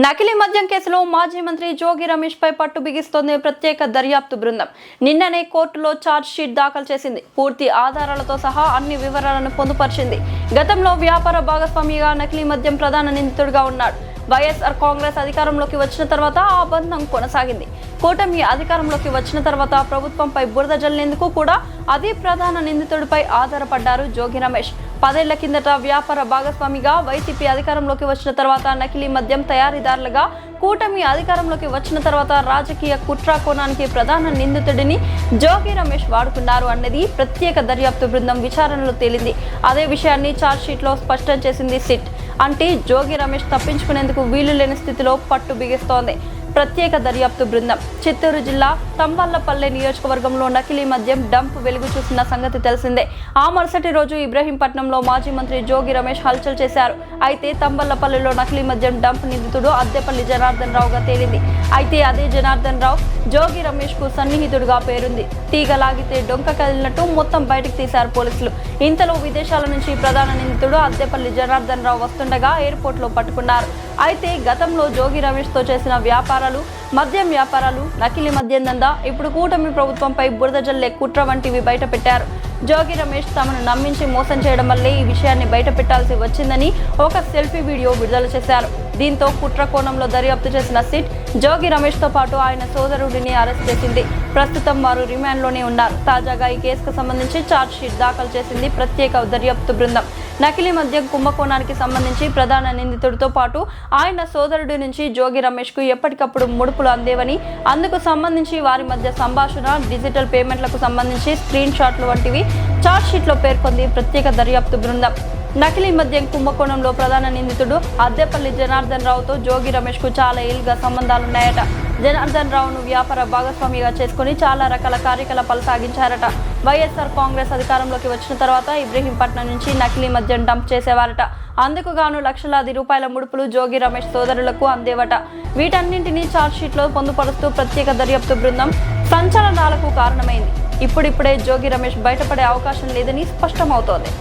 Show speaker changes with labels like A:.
A: నకిలీ మద్యం కేసులో మాజీ మంత్రి జోగి రమేష్ పై పట్టు బిగిస్తోంది ప్రత్యేక దర్యాప్తు బృందం. నిన్ననే కోర్టులో ఛార్జ్ షీట్ దాఖలు చేసింది. పూర్తి ఆధారాలతో సహా అన్ని వివరాలను పొందుపరిచింది. గతంలో వ్యాపార భాగస్వామిగా నకిలీ మద్యం ప్రధాన నిందితుడిగా ఉన్నాడు. వైఎస్ఆర్ కాంగ్రెస్ అధికారంలోకి వచ్చిన తర్వాత ఆ బంధం కొనసాగింది. కూటమి అధికారంలోకి వచ్చిన తర్వాత ప్రభుత్వంపై బురద జల్లేందుకు కూడా అదే ప్రధాన నిందితుడిపై ఆధారపడ్డారు జోగి రమేష్. 10 ఏళ్ల కిందట వ్యాపార భాగస్వామిగా, వైసీపీ అధికారంలోకి వచ్చిన తర్వాత నకిలీ మద్యం తయారీదారులుగా, కూటమి అధికారంలోకి వచ్చిన తర్వాత రాజకీయ కుట్ర కోణానికి ప్రధాన నిందితుడిని జోగి రమేష్ వాడుకున్నారు అన్నది ప్రత్యేక దర్యాప్తు బృందం విచారణలో తేలింది. అదే విషయాన్ని ఛార్జ్ షీట్ లో స్పష్టం చేసింది సిట్. అంటే జోగి రమేష్ తప్పించుకునేందుకు వీలు లేని స్థితిలో పట్టు బిగిస్తోంది ప్రత్యేక దర్యాప్తు బృందం. చిత్తూరు జిల్లా తంబళ్లపల్లె నియోజకవర్గంలో నకిలీ మద్యం డంప్ వెలుగు చూసిన సంగతి తెలిసిందే. ఆ మరుసటి రోజు ఇబ్రహీంపట్నంలో మాజీ మంత్రి జోగి రమేష్ హల్చల్ చేశారు. అయితే తంబళ్లపల్లెలో నకిలీ మద్యం డంప్ నిందితుడు అద్దెపల్లి జనార్దన్ రావుగా తేలింది. అయితే అదే జనార్దన్ రావు జోగి రమేష్ కు సన్నిహితుడుగా పేరుంది. తీగ లాగితే డొంక కదిలినట్టు మొత్తం బయటకు తీశారు పోలీసులు. ఇంతలో విదేశాల నుంచి ప్రధాన నిందితుడు అద్దెపల్లి జనార్దన్ రావు వస్తుండగా ఎయిర్పోర్ట్ లో పట్టుకున్నారు. అయితే గతంలో జోగి రమేష్ తో చేసిన వ్యాపారాలు, మద్యం వ్యాపారాలు, నకిలీ మద్యం దందా, ఇప్పుడు కూటమి ప్రభుత్వంపై బురద జల్లే కుట్ర వంటివి బయట పెట్టారు. జోగి రమేష్ తమను నమ్మించి మోసం చేయడం వల్లే ఈ విషయాన్ని బయట పెట్టాల్సి వచ్చిందని ఒక సెల్ఫీ వీడియో విడుదల చేశారు. దీంతో కుట్ర కోణంలో దర్యాప్తు చేసిన సిట్ జోగి రమేష్ తో పాటు ఆయన సోదరుడిని అరెస్ట్ చేసింది. ప్రస్తుతం వారు రిమాండ్లోనే ఉన్నారు. తాజాగా ఈ కేసుకు సంబంధించి ఛార్జ్ షీట్ దాఖలు చేసింది ప్రత్యేక దర్యాప్తు బృందం. నకిలీ మద్యం కుంభకోణానికి సంబంధించి ప్రధాన నిందితుడితో పాటు ఆయన సోదరుడి నుంచి జోగి రమేష్ కు ఎప్పటికప్పుడు ముడుపులు అందేవని, అందుకు సంబంధించి వారి మధ్య సంభాషణ, డిజిటల్ పేమెంట్లకు సంబంధించి స్క్రీన్ షాట్లు వంటివి ఛార్జ్ షీట్ లో పేర్కొంది ప్రత్యేక దర్యాప్తు బృందం. నకిలీ మద్యం కుంభకోణంలో ప్రధాన నిందితుడు అద్దెపల్లి జనార్దన్ రావుతో జోగి రమేష్ కు చాలా ఏళ్లుగా సంబంధాలున్నాయట. జనార్దన్ రావును వ్యాపార భాగస్వామిగా చేసుకుని చాలా రకాల కార్యకలాపాలు సాగించారట. వైఎస్ఆర్ కాంగ్రెస్ అధికారంలోకి వచ్చిన తర్వాత ఇబ్రహీంపట్నం నుంచి నకిలీ మద్యం డంప్ చేసేవారట. అందుకు గాను లక్షలాది రూపాయల ముడుపులు జోగి రమేష్ సోదరులకు అందేవట. వీటన్నింటినీ ఛార్జ్ షీట్ లో పొందుపరుస్తూ ప్రత్యేక దర్యాప్తు బృందం సంచలనాలకు కారణమైంది. ఇప్పుడిప్పుడే జోగి రమేష్ బయటపడే అవకాశం లేదని స్పష్టమవుతోంది.